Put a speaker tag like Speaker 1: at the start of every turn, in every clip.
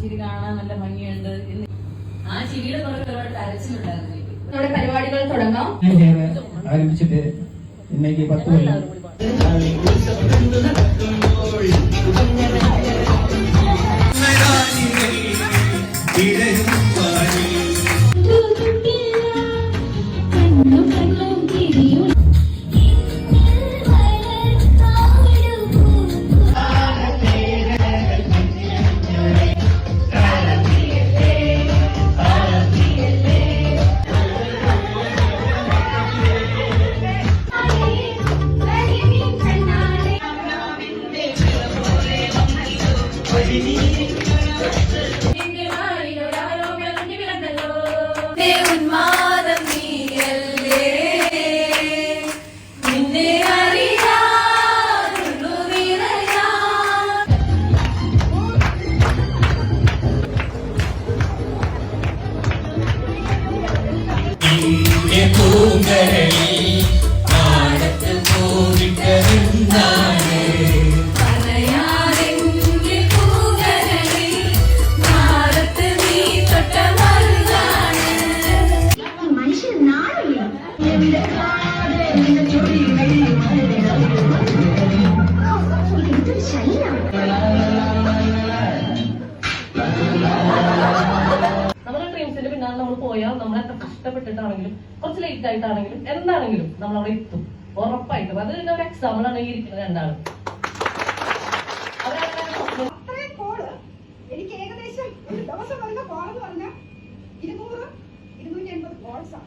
Speaker 1: ചിരി കാണാൻ നല്ല ഭംഗിയുണ്ട്. ആ ചിരിയുടെ പുറകെ ഒരുപാട് കരച്ചിലുണ്ടായിരുന്നു.
Speaker 2: നമ്മുടെ പരിപാടികൾ തുടങ്ങാം.
Speaker 3: ആരംഭിച്ചിട്ട് ഇന്നേക്ക് 10 കൊല്ലം.
Speaker 2: ഉന്മാദം നീയല്ലേ നിന്നെ അറിയാറുള്ളു നിറയാ
Speaker 3: ആടത്ത് പോയിട്ടെന്താണ്
Speaker 4: നമ്മുടെ ഡ്രീംസിന്റെ പിന്നാലെ നമ്മൾ പോയാൽ നമ്മൾ എത്ര കഷ്ടപ്പെട്ടിട്ടാണെങ്കിലും കുറച്ച് ലേറ്റ് ആയിട്ടാണെങ്കിലും എന്താണെങ്കിലും നമ്മൾ അവിടെ എത്തും ഉറപ്പായിട്ടും. അത് തന്നെ ഒരു എക്സാമ്പിൾ ആണ് ഈ ഇരിക്കുന്നത് രണ്ടാളും.
Speaker 5: എനിക്ക് ഏകദേശം ഒരു ദിവസം വരുന്ന കോളെന്ന് പറഞ്ഞാൽ 200-280 കോൾസാണ്.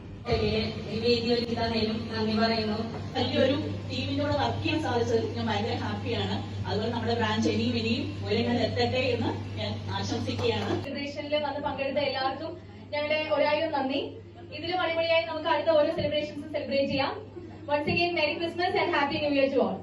Speaker 1: നന്ദി പറയുന്നു. വലിയൊരു ടീമിനോട് വർക്ക് ചെയ്യാൻ സാധിച്ചത് ഞാൻ ഭയങ്കര ഹാപ്പിയാണ്. അതുപോലെ നമ്മുടെ ബ്രാഞ്ച് ഇനിയും ഉയരങ്ങളിൽ എത്തട്ടെ എന്ന് ഞാൻ ആശംസിക്കുകയാണ്.
Speaker 2: സെലിബ്രേഷനിൽ വന്ന് പങ്കെടുത്ത എല്ലാവർക്കും ഞങ്ങളുടെ 1000 നന്ദി. ഇതിലും അടിപൊളിയായി നമുക്ക് അടുത്ത ഓരോ സെലിബ്രേഷൻസും സെലിബ്രേറ്റ് ചെയ്യാം. Once again merry Christmas and happy new year to all.